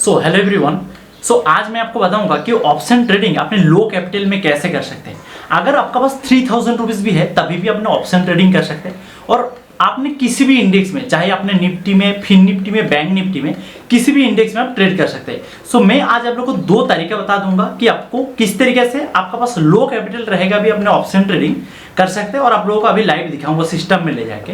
So hello everyone. आज मैं आपको बताऊंगा कि ऑप्शन ट्रेडिंग अपने लो कैपिटल में कैसे कर सकते हैं। अगर आपका पास 3000 रुपीज़ भी है तभी भी अपने ऑप्शन ट्रेडिंग कर सकते हैं। और आपने किसी भी इंडेक्स में, चाहे आपने निफ्टी में, फिन निफ्टी में, बैंक निफ्टी में, किसी भी इंडेक्स में आप ट्रेड कर सकते हैं। मैं आज आप लोगों को दो तरीके बता दूंगा कि आपको किस तरीके से आपका पास लो कैपिटल रहेगा भी अपने ऑप्शन ट्रेडिंग कर सकते हैं। और आप लोगों को अभी लाइव दिखाऊंगा सिस्टम में ले जाके।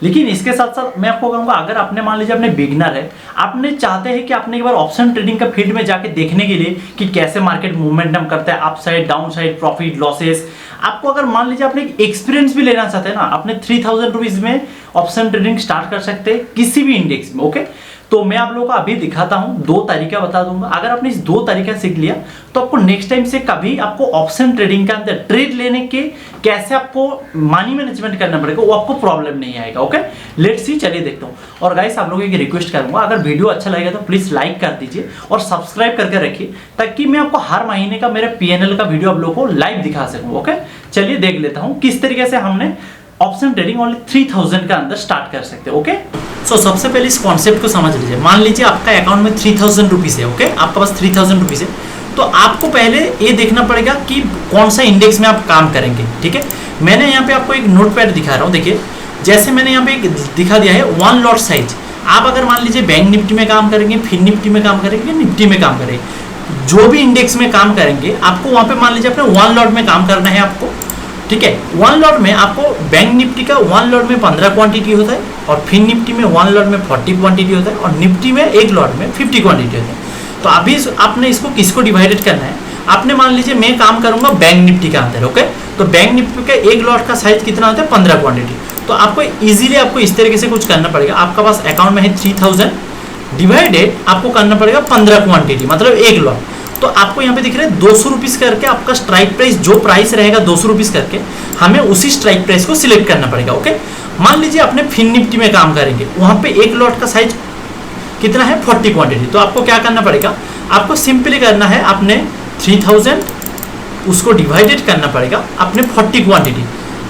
लेकिन इसके साथ साथ मैं आपको कहूँगा, अगर आपने मान लीजिए अपने बिगनर है, आपने चाहते हैं कि आपने एक बार ऑप्शन ट्रेडिंग का फील्ड में जाके देखने के लिए कि कैसे मार्केट मूवमेंटम करता है, up side, down side, profit, losses, आपको अगर मान लीजिए आपने एक्सपीरियंस भी लेना चाहते हैं ना, अपने 3000 रुपीज में ऑप्शन ट्रेडिंग स्टार्ट कर सकते हैं किसी भी इंडेक्स में। ओके, तो मैं आप लोगों को अभी दिखाता हूं, दो तरीका बता दूंगा। अगर आपने इस दो तरीका सीख लिया तो आपको नेक्स्ट टाइम से कभी आपको ऑप्शन ट्रेडिंग के अंदर ट्रेड लेने के कैसे आपको मनी मैनेजमेंट करना पड़ेगा वो आपको प्रॉब्लम नहीं आएगा। ओके, लेट्स सी, चलिए देखता हूं। और गाइस, आप लोगों को रिक्वेस्ट करूंगा, अगर वीडियो अच्छा लगेगा तो प्लीज लाइक कर दीजिए और सब्सक्राइब करके रखिए, ताकि मैं आपको हर महीने का मेरे PNL का वीडियो आप लोगों को लाइव दिखा सकूं। ओके, चलिए देख लेता हूं किस तरीके से हमने ऑप्शन ट्रेडिंग ओनली 3000 का अंदर स्टार्ट कर सकते हैं। ओके, सबसे पहले इस कॉन्सेप्ट को समझ लीजिए। मान लीजिए आपका अकाउंट में 3000 रुपीज है। ओके, आपका पास 3000 रुपीज है, तो आपको पहले ये देखना पड़ेगा कि कौन सा इंडेक्स में आप काम करेंगे। ठीक है, मैंने यहाँ पे आपको एक नोटपैड दिखा रहा हूँ। देखिए, जैसे मैंने यहाँ पे एक दिखा दिया है 1 लॉट साइज। आप अगर मान लीजिए बैंक निफ्टी में काम करेंगे, फिन निफ्टी में काम करेंगे, निफ्टी में काम करेंगे, जो भी इंडेक्स में काम करेंगे, आपको वहां पे मान लीजिए अपने 1 लॉट में काम करना है आपको। ठीक है, 1 लॉट में आपको बैंक निफ्टी का 1 लॉट में 15 क्वांटिटी होता है, और फिन निफ्टी में 1 लॉट में 40 क्वांटिटी होता है, और निफ्टी में 1 लॉट में 50 क्वांटिटी होता है। तो अभी आपने इसको किसको डिवाइडेड करना है, आपने मान लीजिए मैं काम करूंगा बैंक निफ्टी के अंदर। ओके, तो बैंक निफ्टी का 1 लॉट का साइज कितना होता है, 15 क्वांटिटी। तो आपको इजीली आपको इस तरीके से कुछ करना पड़ेगा। आपका पास अकाउंट में है 3000 डिवाइडेड, आपको करना पड़ेगा 15 क्वांटिटी, मतलब 1 लॉट। तो आपको यहाँ पे दिख रहा है 200 रुपीज करके आपका स्ट्राइक प्राइस, जो प्राइस रहेगा 200 रुपीज करके, हमें उसी स्ट्राइक प्राइस को सिलेक्ट करना पड़ेगा। ओके, मान लीजिए अपने फिन निफ्टी में काम करेंगे, वहां पे 1 लॉट का साइज कितना है, 40 क्वांटिटी। तो आपको क्या करना पड़ेगा, आपको सिंपली करना है अपने 3000 उसको डिवाइडेड करना पड़ेगा अपने 40 क्वांटिटी।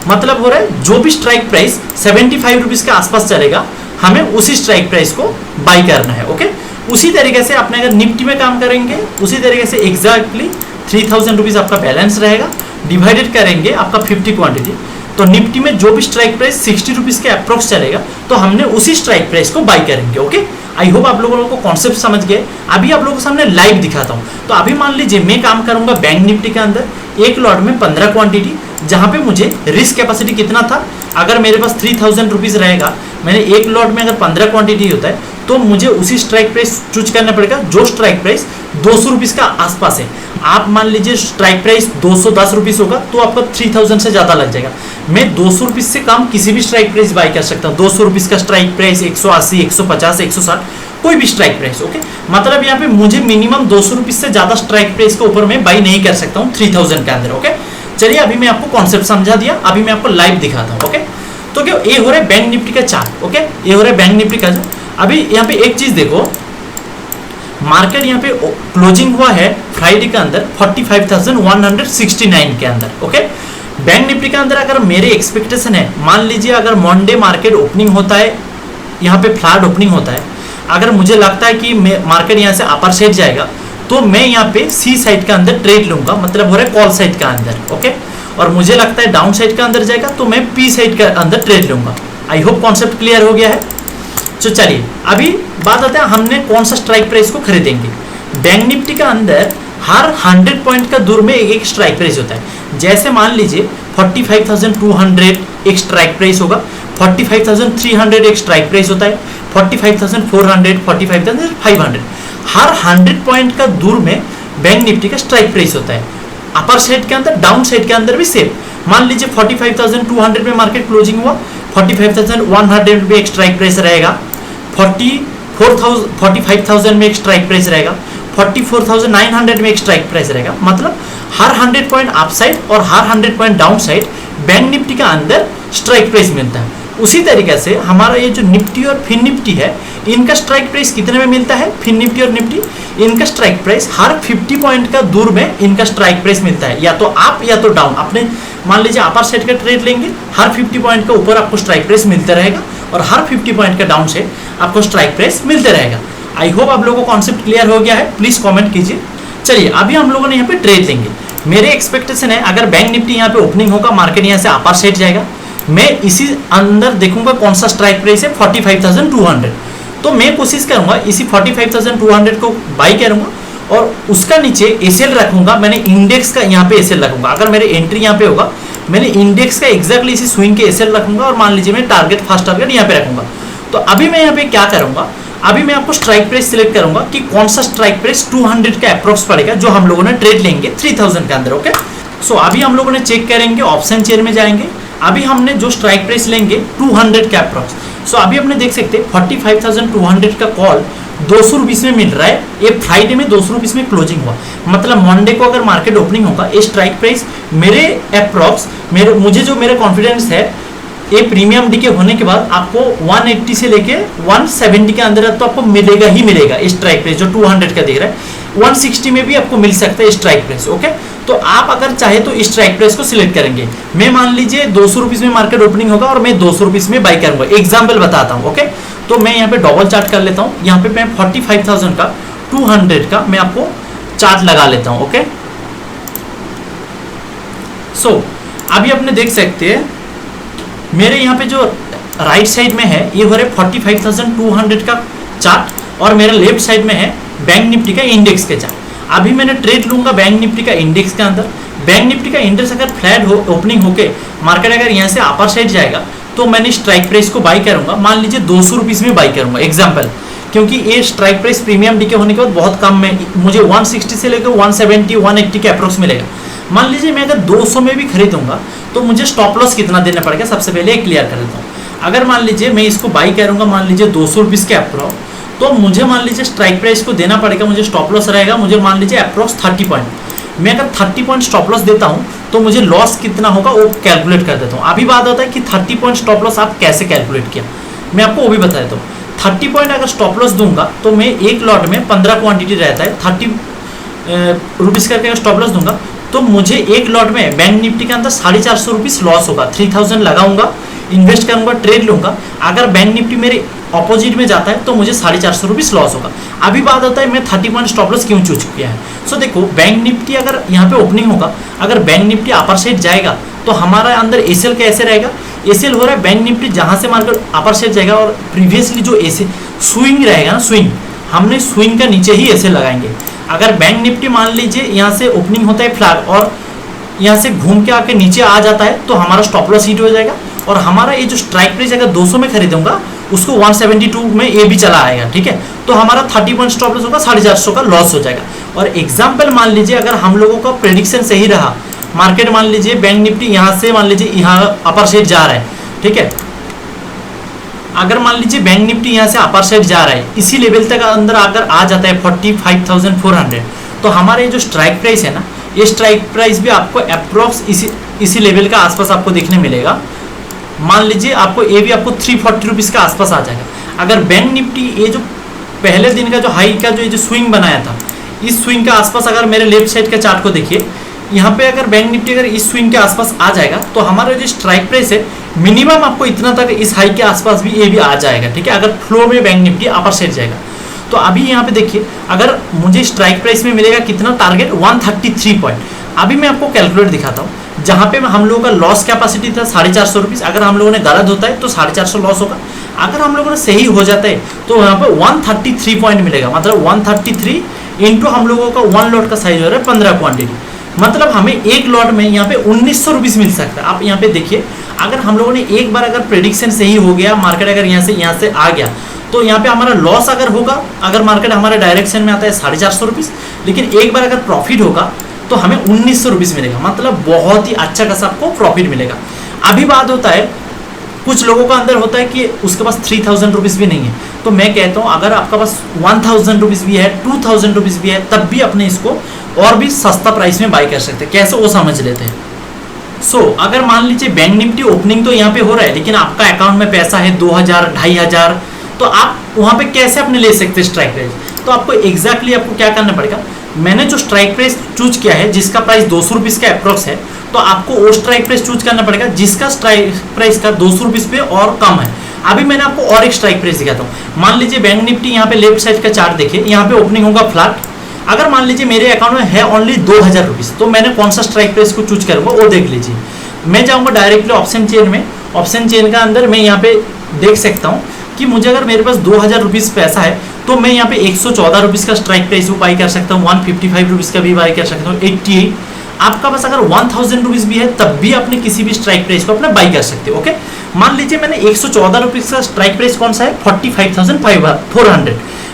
मतलब हो रहा है जो भी स्ट्राइक प्राइस 75 रुपीज के आसपास चलेगा, हमें उसी स्ट्राइक प्राइस को बाई करना है। ओके, उसी तरीके से आपने अगर निफ्टी में काम करेंगे, उसी तरीके से एग्जैक्टली 3000 रुपीज आपका बैलेंस रहेगा, डिवाइडेड करेंगे आपका 50 क्वांटिटी। तो निफ्टी में जो भी स्ट्राइक प्राइस 60 रुपीज के अप्रोक्स चलेगा, तो हमने उसी स्ट्राइक प्राइस को बाई करेंगे। ओके, आई होप आप लोगों को कॉन्सेप्ट समझ गए। अभी आप लोगों के सामने लाइव दिखाता हूं। तो अभी मान लीजिए मैं काम करूंगा बैंक निफ्टी के अंदर, 1 लॉट में 15 क्वांटिटी, जहां पे मुझे रिस्क कैपेसिटी कितना था, अगर मेरे पास 3000 रुपीज रहेगा, मैंने 1 लॉट में अगर 15 क्वांटिटी होता है, तो मुझे उसी स्ट्राइक प्राइस चूज करना पड़ेगा जो स्ट्राइक प्राइस 200 रुपीज का आसपास है। आप मान लीजिए स्ट्राइक प्राइस 210 रुपीज होगा, तो आपका 3000 से ज्यादा लग जाएगा। मैं 200 रुपीज से कम किसी भी स्ट्राइक प्राइस बाई कर सकता हूँ। 200 रुपीज का स्ट्राइक प्राइस, 180, 150, 160, कोई भी स्ट्राइक प्राइस। ओके, मतलब यहाँ पे मुझे मिनिमम 200 रुपीज से ज्यादा स्ट्राइक प्राइस के ऊपर मैं बाई नहीं कर सकता हूँ 3000 के अंदर। ओके, चलिए अभी मैं आपको कॉन्सेप्ट समझा दिया, अभी मैं आपको लाइव दिखाता हूँ। ओके, तो क्या ये हो रहा है बैंक निफ्टी का चार्ट। ओके, ये हो रहा है बैंक निफ्टी का चार्ट। अभी यहाँ पे एक चीज देखो, मार्केट यहाँ पे क्लोजिंग हुआ है फ्राइडे के अंदर 45,169 के अंदर। ओके, बैंक निफ्टी के अंदर अगर मेरे एक्सपेक्टेशन है, मान लीजिए अगर मंडे मार्केट ओपनिंग होता है, यहाँ पे फ्लैट ओपनिंग होता है, अगर मुझे लगता है कि मार्केट यहाँ से अपर साइड जाएगा, तो मैं यहाँ पे सी साइड के अंदर ट्रेड लूंगा, मतलब हो रहा है कॉल साइड का अंदर। ओके, और मुझे लगता है डाउन साइड के अंदर जाएगा, तो मैं पी साइड के अंदर ट्रेड लूंगा। आई होप कॉन्सेप्ट क्लियर हो गया है। तो चलिए अभी बात आते हैं हमने कौन सा स्ट्राइक प्राइस को खरीदेंगे। बैंक निफ्टी के अंदर हर 100 पॉइंट का दूर में एक स्ट्राइक प्राइस होता है। जैसे मान लीजिए 45,200 एक स्ट्राइक प्राइस होगा, 45,300 एक स्ट्राइक प्राइस होता है, 45,400, 45,500, हर 100 पॉइंट का दूर में बैंक निफ्टी का स्ट्राइक प्राइस होता है। अपर साइड के अंदर, डाउन साइड के अंदर भी सेम। मान लीजिए 45,200 में मार्केट क्लोजिंग हुआ, 45,100 में एक स्ट्राइक प्राइस रहेगा, 45,000 में एक स्ट्राइक प्राइस रहेगा, 44,900 में एक स्ट्राइक प्राइस रहेगा। मतलब हर 100 पॉइंट अप साइड और हर 100 point down side bank Nifty का अंदर स्ट्राइक प्राइस मिलता है। उसी तरीके से हमारा ये जो निफ्टी और फिन निफ्टी है, इनका स्ट्राइक प्राइस कितने में मिलता है, फिन निफ्टी और निफ्टी, इनका स्ट्राइक प्राइस हर 50 पॉइंट का दूर में इनका स्ट्राइक प्राइस मिलता है, या तो अप या तो डाउन। आपने मान लीजिए अपर साइड का ट्रेड लेंगे, हर 50 पॉइंट का ऊपर आपको स्ट्राइक प्राइस मिलता रहेगा, और हर 50 पॉइंट का डाउन साइड आपको स्ट्राइक प्राइस मिलते रहेगा। आई होप आप लोगों को कॉन्सेप्ट क्लियर हो गया है, प्लीज कमेंट कीजिए। चलिए अभी हम लोगों ने यहाँ पे ट्रेड लेंगे। मेरे एक्सपेक्टेशन है अगर बैंक निफ्टी यहाँ पे ओपनिंग होगा, मार्केट यहाँ से अपर साइड जाएगा, मैं इसी अंदर देखूंगा कौन सा स्ट्राइक प्राइस है 45,200, तो मैं कोशिश करूंगा इसी 45,200 को बाई करूंगा और उसका नीचे एसएल रखूंगा। मैंने इंडेक्स का यहाँ पे एसएल रखूंगा। अगर मेरे एंट्री यहाँ पे होगा, मैंने इंडेक्स का एग्जैक्टली इसी स्विंग के एसएल रखूंगा और मान लीजिए मैं टारगेट फर्स्ट टारगेट यहाँ पे रखूंगा। तो अभी मैं यहाँ पे क्या करूंगा, अभी मैं आपको स्ट्राइक प्राइस सिलेक्ट करूंगा कि कौन सा स्ट्राइक प्राइस 200 का अप्रोक्स पड़ेगा जो हम लोगों ने ट्रेड लेंगे 3000 के अंदर। ओके, सो अभी हम लोगों ने चेक करेंगे, ऑप्शन चेयर में जाएंगे। अभी हमने जो स्ट्राइक प्राइस लेंगे 200 का अप्रोक्स। सो अभी अपने देख सकते हैं 45,200 का कॉल 200 रुपीज में मिल रहा है। ये फ्राइडे में 200 रुपीज में क्लोजिंग हुआ, मतलब मंडे को अगर मार्केट ओपनिंग होगा ये स्ट्राइक प्राइस मेरे अप्रोक्स मुझे जो मेरा कॉन्फिडेंस है ये प्रीमियम डी के होने के बाद आपको 180 से लेके 170 के अंदर तो आपको मिलेगा ही मिलेगा स्ट्राइक प्राइस जो 200 का दे रहा है। 160 में भी आपको मिल सकता है स्ट्राइक प्राइस। ओके, तो आप अगर चाहे तो स्ट्राइक प्राइस को सिलेक्ट करेंगे। मैं मान लीजिए 200 रुपीज में मार्केट ओपनिंग होगा और मैं 200 रुपीज में बाई करूंगा, एग्जाम्पल बताता हूँ। ओके, तो मैं यहाँ पे डबल चार्ट कर लेता हूँ। यहाँ पे मैं 45,000 का 200 का मैं आपको चार्ट लगा लेता हूँ। ओके, सो अभी अपने देख सकते हैं मेरे यहाँ पे जो राइट साइड में है ये हो रहा है 45,200 का चार्ट और मेरे लेफ्ट साइड में है बैंक निफ्टी का इंडेक्स के चार्ट। अभी मैंने ट्रेड लूंगा बैंक निफ्टी का इंडेक्स के अंदर। बैंक निफ्टी का इंडेक्स अगर फ्लैट हो ओपनिंग होके मार्केट अगर यहाँ से अपर साइड जाएगा तो मैंने स्ट्राइक प्राइस को बाई करूंगा, मान लीजिए 200 रुपीज में बाई करूंगा एग्जाम्पल, क्योंकि ये स्ट्राइक प्राइस प्रीमियम डी के होने के बाद बहुत कम में मुझे 160 से लेकर 170 180 के अप्रोक्स मिलेगा। मान लीजिए मैं अगर 200 में भी खरीदूंगा तो मुझे स्टॉप लॉस कितना देना पड़ेगा, सबसे पहले क्लियर कर देता हूँ। अगर मान लीजिए मैं इसको बाई करूंगा मान लीजिए 200 रुपीज के अप्रोक्स, तो मुझे मान लीजिए स्ट्राइक प्राइस को देना पड़ेगा, मुझे स्टॉप लॉस रहेगा मुझे मान लीजिए अप्रोक्स 30 पॉइंट। मैं अगर 30 पॉइंट स्टॉप लॉस देता हूँ तो मुझे लॉस कितना होगा वो कैलकुलेट कर देता हूँ। अभी बात होता है कि 30 पॉइंट स्टॉप लॉस आप कैसे कैलकुलेट किया, मैं आपको वो भी बता देता हूँ। 30 पॉइंट अगर स्टॉप लॉस दूंगा तो मैं एक लॉट में 15 क्वांटिटी रहता है, 30 रुपीज़ करके स्टॉप लॉस दूंगा तो मुझे एक लॉट में बैंक निफ्टी के अंदर 450 रुपीज़ लॉस होगा। 3000 लगाऊंगा, इन्वेस्ट करूंगा, ट्रेड लूंगा। अगर बैंक निफ्टी मेरे ऑपोजिट में जाता है तो मुझे 450 रुपीज़ लॉस होगा। अभी बात होता है मैं 30 पॉइंट स्टॉप लॉस क्यों चूज किया है। सो देखो बैंक निफ्टी अगर यहाँ पे ओपनिंग होगा, अगर बैंक निफ्टी अपर साइड जाएगा तो हमारा अंदर एसएल कैसे रहेगा, एसएल हो रहा है बैंक निफ्टी जहाँ से मार्केट अपर साइड जाएगा और प्रीवियसली जो एसएल स्विंग रहेगा ना, स्विंग हमने स्विंग का नीचे ही एसएल लगाएंगे। अगर बैंक निफ्टी मान लीजिए यहाँ से ओपनिंग होता है फ्लैट और यहाँ से घूम के आके नीचे आ जाता है तो हमारा स्टॉप लॉस हिट हो जाएगा और हमारा ये जो स्ट्राइक प्राइस अगर 200 में खरीदूंगा उसको 172 में ये भी चला आएगा। ठीक है, तो हमारा 30 पॉइंट स्टॉप लॉस होगा, 450 का लॉस हो जाएगा। और एग्जाम्पल मान लीजिए अगर हम लोगों का प्रेडिक्शन सही रहा, मार्केट मान लीजिए बैंक निफ्टी यहाँ से मान लीजिए यहाँ अपर साइड जा रहा है। ठीक है, अगर मान लीजिए बैंक निफ्टी यहाँ से अपर साइड जा रहा है, इसी लेवल तक अंदर अगर आ जाता है 45,400, तो हमारे जो स्ट्राइक प्राइस है ना, ये स्ट्राइक प्राइस भी आपको अप्रोक्स इसी लेवल का आसपास आपको देखने मिलेगा। मान लीजिए आपको ये भी आपको 340 रुपीज़ के आसपास आ जाएगा। अगर बैंक निफ्टी ये जो पहले दिन का जो हाई का जो स्विंग बनाया था, इस स्विंग के आसपास अगर मेरे लेफ्ट साइड के चार्ट को देखिए, यहाँ पे अगर बैंक निफ्टी अगर इस स्विंग के आसपास आ जाएगा तो हमारा जो स्ट्राइक प्राइस है मिनिमम आपको इतना तक इस हाई के आसपास भी ये भी आ जाएगा। ठीक है, अगर फ्लो में बैंक निफ्टी अपर साइड जाएगा तो अभी यहाँ पे देखिए अगर मुझे स्ट्राइक प्राइस में मिलेगा कितना टारगेट 133 पॉइंट। अभी मैं आपको कैलकुलेट दिखाता हूँ। जहाँ पे हम लोगों का लॉस कैपेसिटी था 450 रुपीज़, अगर हम लोगों ने गलत होता है तो 450 लॉस होगा। अगर हम लोगों ने सही हो जाता है तो यहाँ पे 133 पॉइंट मिलेगा, मतलब 133 इंटू हम लोगों का 1 लॉट का साइज हो रहा है 15 क्वांटिटी, मतलब हमें एक लॉट में यहाँ पे 1900 रुपीज़ मिल सकता है। आप यहाँ पे देखिए अगर हम लोगों ने एक बार अगर प्रेडिक्शन सही हो गया, मार्केट अगर यहाँ से आ गया तो यहाँ पे हमारा लॉस अगर होगा, अगर मार्केट हमारे डायरेक्शन में आता है 450 रुपीज़, लेकिन एक बार अगर प्रॉफिट होगा तो हमें 1900 रुपीज़ मिलेगा, मतलब बहुत ही अच्छा खासा आपको प्रॉफिट मिलेगा। अभी बात होता है कुछ लोगों का अंदर होता है कि उसके पास 3000 रुपीज़ भी नहीं है, तो मैं कहता हूँ अगर आपका पास 1000 रुपीज़ भी है, 2000 रुपीज़ भी है, तब भी अपने इसको और भी सस्ता प्राइस में बाई कर सकते हैं। कैसे वो समझ लेते हैं। अगर मान लीजिए बैंक निफ्टी ओपनिंग तो यहाँ पे हो रहा है, लेकिन आपका अकाउंट में पैसा है 2000 2500, तो आप वहाँ पे कैसे अपने ले सकते हैं स्ट्राइक प्राइस। तो आपको एग्जैक्टली आपको क्या करना पड़ेगा, मैंने जो स्ट्राइक प्राइस चूज किया है जिसका प्राइस 200 रुपीज़ का अप्रोक्स है, तो आपको वो स्ट्राइक प्राइस चूज करना पड़ेगा जिसका स्ट्राइक प्राइस का 200 रुपीज़ पे और कम है। अभी मैंने आपको और एक स्ट्राइक प्राइस दिखाता हूँ। मान लीजिए बैंक निफ्टी यहाँ पे लेफ्ट साइड का चार्ट देखिए, यहाँ पे ओपनिंग होगा फ्लैट। अगर मान लीजिए मेरे अकाउंट में है ओनली 2000 रुपीज़, तो मैंने कौन सा स्ट्राइक प्राइस को चूज करूँगा वो देख लीजिए। मैं जाऊँगा डायरेक्टली ऑप्शन चेन में। ऑप्शन चेन का अंदर मैं यहाँ पे देख सकता हूँ कि मुझे अगर मेरे पास 2000 रुपीज़ पैसा है तो मैं यहाँ पे 114 रुपीज़ का स्ट्राइक प्राइस को बाई कर सकता हूँ, 155 रुपीज़ का भी बाई कर सकता हूँ, 88। आपका पास अगर 1000 रुपीज़ भी है तब भी आपने किसी भी स्ट्राइक प्राइस को अपना बाई कर सकते हो। ओके, मान लीजिए मैंने 114 रुपीज़ का स्ट्राइक प्राइस कौन सा है, 45,400।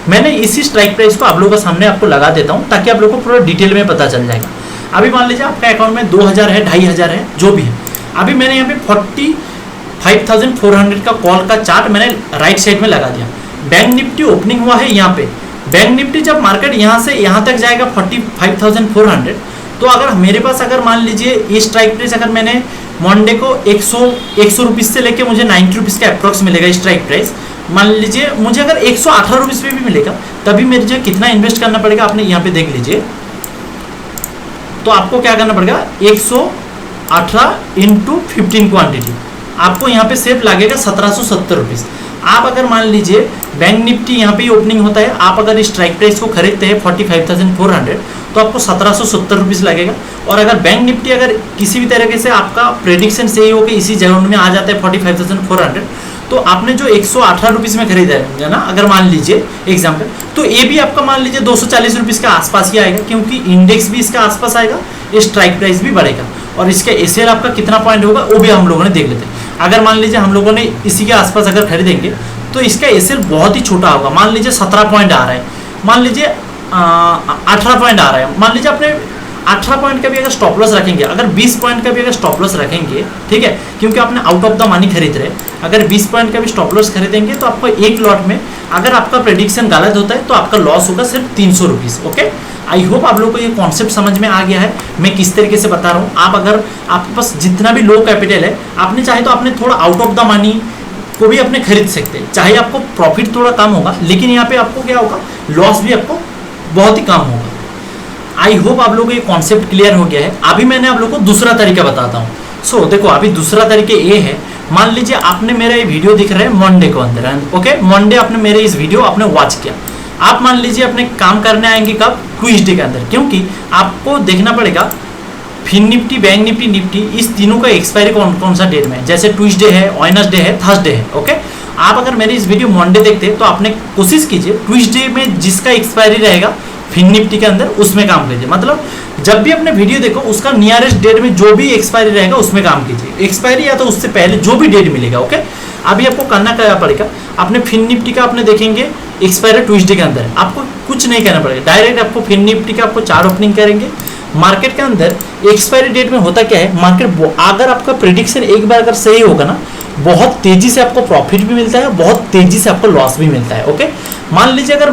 मैंने इसी स्ट्राइक प्राइस को आप लोगों के सामने आपको लगा देता हूँ ताकि आप लोगों को पूरा डिटेल में पता चल जाएगा। अभी मान लीजिए आपका अकाउंट में 2000 है, 2500 है, जो भी है। अभी मैंने यहाँ पे 45,400 का कॉल का चार्ट मैंने राइट साइड में लगा दिया। बैंक निफ्टी ओपनिंग हुआ है यहाँ पे। बैंक निफ्टी जब मार्केट यहाँ से यहाँ तक जाएगा 45,400, तो अगर मेरे पास अगर मान लीजिए ये स्ट्राइक प्राइस अगर मैंने मंडे को 100 रुपीज़ से लेके मुझे 90 रुपीज़ का अप्रॉक्स मिलेगा स्ट्राइक प्राइस। मान लीजिए मुझे अगर 118 रुपीज़ पे भी मिलेगा तभी मेरे जो कितना इन्वेस्ट करना पड़ेगा आपने यहाँ पे देख लीजिए। तो आपको क्या करना पड़ेगा, 118 इंटू 15 क्वान्टिटी, आपको यहाँ पे सिर्फ लगेगा 1770 रुपीज़। आप अगर मान लीजिए बैंक निफ्टी यहाँ पे ओपनिंग होता है, आप अगर स्ट्राइक प्राइस को खरीदते हैं 45,400 तो आपको 1770 रुपीज़ लगेगा। और अगर बैंक निफ्टी अगर किसी भी तरीके से आपका प्रेडिक्शन सही हो कि इसी जगह में आ जाता है 45,400, तो आपने जो 118 रुपीज़ में खरीदा है ना, अगर मान लीजिए एग्जाम्पल, तो ये भी आपका मान लीजिए 240 रुपीज़ के आसपास ही आएगा, क्योंकि इंडेक्स भी इसका आसपास आएगा, स्ट्राइक प्राइस भी बढ़ेगा। और इसका एसएल आपका कितना पॉइंट होगा वो भी हम लोगों ने देख लेते हैं। अगर मान लीजिए हम लोगों ने इसी के आसपास अगर खरीदेंगे तो इसका एसएल बहुत ही छोटा होगा। मान लीजिए 17 पॉइंट आ रहा है, मान लीजिए 18 पॉइंट आ रहा है, मान लीजिए अपने 18 पॉइंट का भी अगर स्टॉप लॉस रखेंगे, अगर 20 पॉइंट का भी अगर स्टॉप लॉस रखेंगे, ठीक है, क्योंकि आपने आउट ऑफ द मनी खरीद रहे, अगर 20 पॉइंट का भी स्टॉप लॉस खरीदेंगे तो आपको एक लॉट में अगर आपका प्रेडिक्शन गलत होता है तो आपका लॉस होगा सिर्फ 300 रुपीज़। ओके, आई होप आप लोगों को ये कॉन्सेप्ट समझ में आ गया है, मैं किस तरीके से बता रहा हूँ। आप अगर आपके पास जितना भी लो कैपिटल है, आपने चाहे तो आपने थोड़ा आउट ऑफ द मनी को भी अपने खरीद सकते हैं, चाहे आपको प्रॉफिट थोड़ा कम होगा, लेकिन यहाँ पे आपको क्या होगा, लॉस भी आपको बहुत ही कम होगा। आई होप आप लोगों को ये कॉन्सेप्ट क्लियर हो गया है। अभी मैंने आप लोगों को दूसरा तरीका बताता हूँ। सो देखो, अभी दूसरा तरीका ये है, मान लीजिए आपने मेरा ये वीडियो दिख रहा है मंडे को अंदर, ओके, मंडे आपने मेरे इस वीडियो आपने वॉच किया। आप मान लीजिए अपने काम करने आएंगे कब, ट्यूसडे के अंदर, क्योंकि आपको देखना पड़ेगा fin Nifty, bank Nifty, Nifty, इस तीनों का एक्सपायरी कौन सा डेट में है। जैसे ट्यूसडे है, वेडनेसडे है, थर्सडे है। ओके, आप अगर मेरी इस वीडियो मंडे देखते हैं तो आपने कोशिश कीजिए ट्यूसडे में जिसका एक्सपायरी रहेगा फिन निफ्टी के अंदर उसमें काम कीजिए। मतलब जब भी अपने वीडियो देखो उसका नियरेस्ट डेट में जो भी एक्सपायरी रहेगा उसमें काम कीजिए, एक्सपायरी या तो उससे पहले जो भी डेट मिलेगा। ओके, अभी आपको करना क्या पड़ेगा, अपने फिन निफ्टी का आपने देखेंगे एक्सपायरी ट्यूसडे के अंदर, आपको कुछ नहीं करना पड़ेगा, डायरेक्ट आपको फिन निफ्टी का आपको चार्ट ओपनिंग करेंगे। मार्केट के अंदर एक्सपायरी डेट में होता क्या है, मार्केट अगर आपका प्रेडिक्शन एक बार अगर सही होगा ना, बहुत तेजी से आपको प्रॉफिट भी मिलता है, बहुत तेजी से आपको लॉस भी मिलता है। ओके, मान लीजिए अगर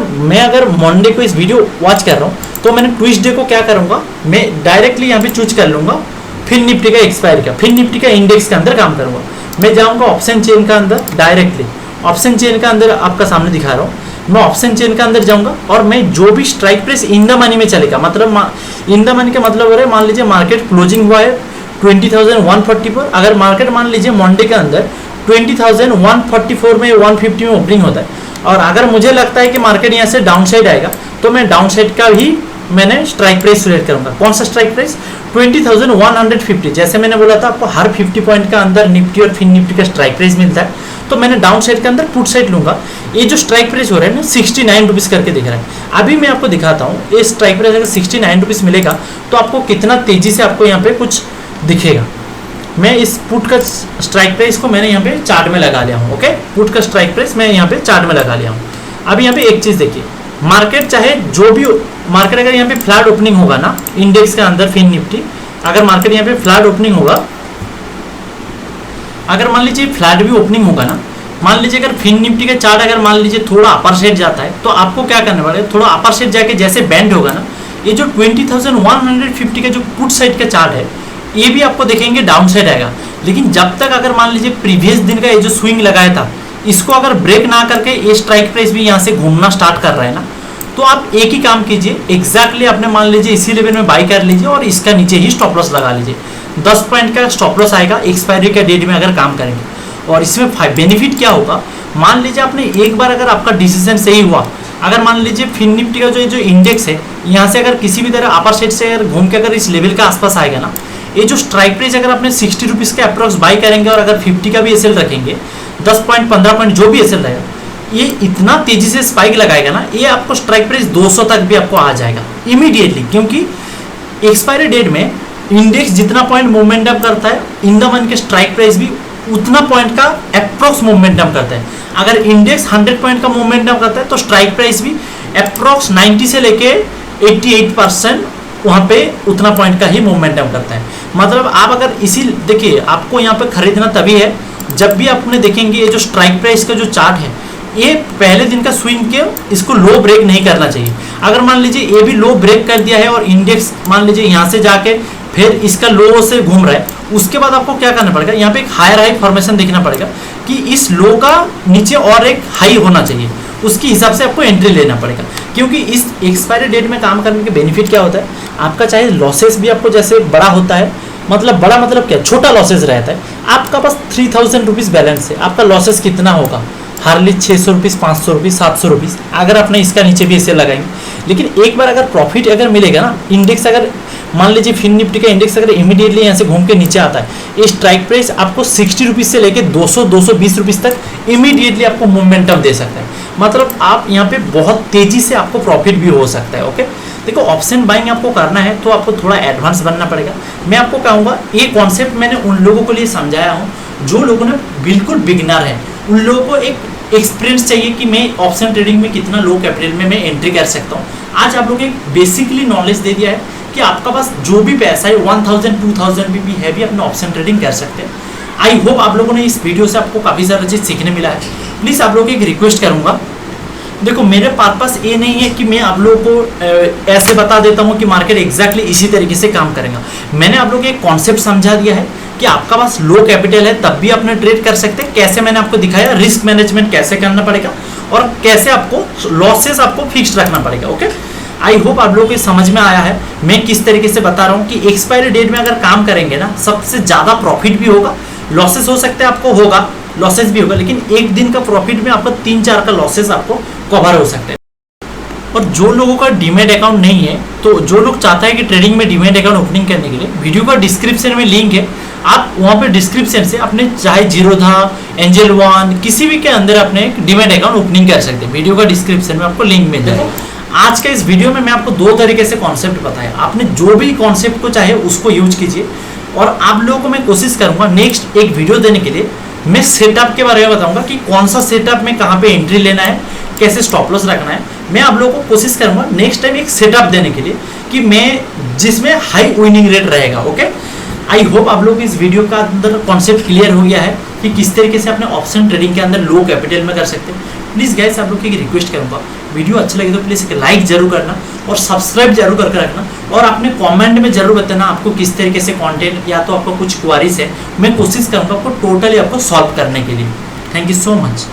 मंडे को इस वीडियो वॉच कर रहा हूँ तो मैंने ट्यूसडे को क्या करूँगा, मैं डायरेक्टली यहाँ पे चूज कर लूँगा फिन निफ्टी का एक्सपायरी का, फिन निफ्टी का इंडेक्स के अंदर काम करूँगा। मैं जाऊँगा ऑप्शन चेन का अंदर, डायरेक्टली ऑप्शन चेन का अंदर आपका सामने दिखा रहा हूँ, मैं ऑप्शन चेन का अंदर जाऊँगा और मैं जो भी strike price in the money में चलेगा, मतलब इन द मनी का मतलब हो रहा है, मान लीजिए मार्केट क्लोजिंग हुआ है 20,140 पर, अगर मार्केट मान लीजिए मंडे के अंदर 20,144 में 150 में ओपनिंग होता है, और अगर मुझे लगता है कि मार्केट यहाँ से डाउन साइड आएगा तो मैं डाउन साइड का ही मैंने स्ट्राइक प्राइस सिलेक्ट करूंगा। कौन सा स्ट्राइक प्राइस, 20,150। जैसे मैंने बोला था आपको हर 50 पॉइंट का अंदर निफ्टी और फिन निफ्टी का स्ट्राइक प्राइस मिलता है, तो मैंने डाउन साइड के अंदर पुट साइड लूंगा। ये जो स्ट्राइक प्राइस हो रहा है ना 69 रुपीज़ करके दिख रहा है। अभी मैं आपको दिखाता हूँ, ये स्ट्राइक प्राइस अगर 69 रुपीज़ मिलेगा तो आपको कितना तेजी से आपको यहाँ पे कुछ दिखेगा। मैं इस पुट का स्ट्राइक प्राइस को मैंने यहाँ पे चार्ट में लगा लिया हूँ। ओके, पुट का स्ट्राइक प्राइस मैं यहाँ पे चार्ट में लगा लिया हूँ। अभी यहाँ पे एक चीज़ देखिए, मार्केट चाहे जो भी मार्केट अगर यहाँ पे फ्लैट ओपनिंग होगा ना इंडेक्स के अंदर फिन निफ्टी, अगर मार्केट यहाँ पे फ्लैट ओपनिंग होगा, अगर मान लीजिए फ्लैट भी ओपनिंग होगा ना, मान लीजिए अगर फिन निफ्टी का चार्ट अगर मान लीजिए थोड़ा अपर साइड जाता है तो आपको क्या करना पड़ेगा, थोड़ा अपर साइड जाके जैसे बैंड होगा ना, ये जो 20,150 का जो पुट साइड का चार्ट है ये भी आपको देखेंगे डाउन साइड आएगा। लेकिन जब तक अगर मान लीजिए प्रीवियस दिन का ये जो स्विंग लगाया था इसको अगर ब्रेक ना करके ये स्ट्राइक प्राइस भी यहाँ से घूमना स्टार्ट कर रहा है ना, तो आप एक ही काम कीजिए, एग्जैक्टली आपने मान लीजिए इसी लेवल में बाई कर लीजिए और इसका नीचे ही स्टॉप लॉस लगा लीजिए। 10 पॉइंट का स्टॉप लॉस आएगा एक्सपायरी के डेट में अगर काम करेंगे। और इसमें बेनिफिट क्या होगा, मान लीजिए आपने एक बार अगर आपका डिसीजन सही हुआ, अगर मान लीजिए फिन निफ्टी का जो इंडेक्स है यहाँ से अगर किसी भी तरह अपर साइड से अगर घूम के अगर इस लेवल के आसपास आएगा ना, ये जो स्ट्राइक प्राइस अगर आपने 60 रुपीज़ के अप्रॉक्स बाई करेंगे और अगर 50 का भी एसएल रखेंगे, 10 पॉइंट 15 पॉइंट जो भी एसएल रहेगा, ये इतना तेजी से स्पाइक लगाएगा ना, ये आपको स्ट्राइक प्राइस 200 तक भी आपको आ जाएगा इमीडिएटली, क्योंकि एक्सपायरी डेट में इंडेक्स जितना पॉइंट मोमेंटम करता है, इन द मन के स्ट्राइक प्राइस भी उतना पॉइंट का अप्रॉक्स मोमेंटम करता है। अगर इंडेक्स 100 पॉइंट का मोमेंटम करता है तो स्ट्राइक प्राइस भी अप्रॉक्स 90 से लेके 88% वहाँ पे उतना पॉइंट का ही मोमेंटम करता है। मतलब आप अगर इसी देखिए, आपको यहाँ पे खरीदना तभी है जब भी आपने देखेंगे ये जो स्ट्राइक प्राइस का जो चार्ट है, ये पहले दिन का स्विंग के इसको लो ब्रेक नहीं करना चाहिए। अगर मान लीजिए ये भी लो ब्रेक कर दिया है और इंडेक्स मान लीजिए यहाँ से जाके फिर इसका लो से घूम रहा है, उसके बाद आपको क्या करना पड़ेगा, यहाँ पे एक हायर हाई फॉर्मेशन देखना पड़ेगा कि इस लो का नीचे और एक हाई होना चाहिए, उसके हिसाब से आपको एंट्री लेना पड़ेगा। क्योंकि इस एक्सपायरी डेट में काम करने के बेनिफिट क्या होता है, आपका चाहे लॉसेस भी आपको जैसे बड़ा होता है, मतलब बड़ा मतलब क्या, छोटा लॉसेस रहता है, आपका पास 3000 रुपीज़ बैलेंस है, आपका लॉसेस कितना होगा, हार्डली 600 रुपीज़, 500 रुपीज़, 700 रुपीज़, अगर आपने इसका नीचे भी इसे लगाएंगे। लेकिन एक बार अगर प्रॉफिट अगर मिलेगा ना, इंडेक्स अगर मान लीजिए फिन निफ्टी का इंडेक्स अगर इमीडिएटली यहाँ से घूम के नीचे आता है, ये स्ट्राइक प्राइस आपको 60 रुपीज़ से लेके 200-220 रुपीज़ तक इमीडिएटली आपको मोमेंटम दे सकता है। मतलब आप यहाँ पे बहुत तेजी से आपको प्रॉफिट भी हो सकता है। ओके, देखो ऑप्शन बाइंग आपको करना है तो आपको थोड़ा एडवांस बनना पड़ेगा। मैं आपको कहूँगा ये कॉन्सेप्ट मैंने उन लोगों के लिए समझाया हूँ जो लोगों ने बिल्कुल बिगिनर है, उन लोगों को एक एक्सपीरियंस चाहिए कि मैं ऑप्शन ट्रेडिंग में कितना लो कैपिटल में मैं एंट्री कर सकता हूँ। आज आप लोग एक बेसिकली नॉलेज दे दिया है कि आपका पास जो भी पैसा है 1000-2000 भी है भी अपने ऑप्शन ट्रेडिंग कर सकते हैं। आई होप आप लोगों ने इस वीडियो से आपको काफ़ी सारा चीज़ सीखने मिला है। प्लीज़ आप लोग एक रिक्वेस्ट करूँगा, देखो मेरे पर्पस ये नहीं है कि मैं आप लोगों को ऐसे बता देता हूँ कि मार्केट एग्जैक्टली इसी तरीके से काम करेगा। मैंने आप लोगों को एक कॉन्सेप्ट समझा दिया है कि आपका पास लो कैपिटल है तब भी अपने ट्रेड कर सकते हैं। कैसे मैंने आपको दिखाया, रिस्क मैनेजमेंट कैसे करना पड़ेगा और कैसे आपको लॉसेस आपको फिक्स रखना पड़ेगा। ओके, आई होप आप लोगों को समझ में आया है मैं किस तरीके से बता रहा हूँ कि एक्सपायरी डेट में अगर काम करेंगे ना, सबसे ज़्यादा प्रॉफिट भी होगा, लॉसेस हो सकते हैं आपको, होगा लॉसेस भी होगा, लेकिन एक दिन का प्रॉफिट में आपको 3-4 का लॉसेस आपको कवर हो सकते हैं। और जो लोगों का डीमैट अकाउंट नहीं है, तो जो लोग चाहता है कि ट्रेडिंग में डीमैट अकाउंट ओपनिंग करने के लिए, वीडियो का डिस्क्रिप्शन में लिंक है, आप वहाँ पे डिस्क्रिप्शन से अपने चाहे जीरोधा, एंजल वन, किसी भी के अंदर अपने एक डीमैट अकाउंट ओपनिंग कर सकते हैं। वीडियो का डिस्क्रिप्शन में आपको लिंक मिल जाएगा। आज के इस वीडियो में मैं आपको 2 तरीके से कॉन्सेप्ट बताया, आपने जो भी कॉन्सेप्ट को चाहे उसको यूज कीजिए। और आप लोगों को मैं कोशिश करूंगा नेक्स्ट एक वीडियो देने के लिए मैं सेटअप के बारे में बताऊंगा कि कौन सा सेटअप में कहाँ पे एंट्री लेना है, कैसे स्टॉप लॉस रखना है। मैं आप लोगों को कोशिश करूंगा नेक्स्ट टाइम एक सेटअप देने के लिए कि मैं जिसमें हाई विनिंग रेट रहेगा। ओके, आई होप आप लोग इस वीडियो का अंदर कॉन्सेप्ट क्लियर हो गया है कि किस तरीके से अपने ऑप्शन ट्रेडिंग के अंदर लो कैपिटल में कर सकते हैं। प्लीज़ गाइस आप लोग की एक रिक्वेस्ट करूंगा, वीडियो अच्छा लगे तो प्लीज़ एक लाइक जरूर करना और सब्सक्राइब जरूर करके रखना और अपने कमेंट में जरूर बताना आपको किस तरीके से कंटेंट या तो आपको कुछ क्वारीज है, मैं कोशिश करूंगा आपको टोटली आपको सॉल्व करने के लिए। Thank you so much.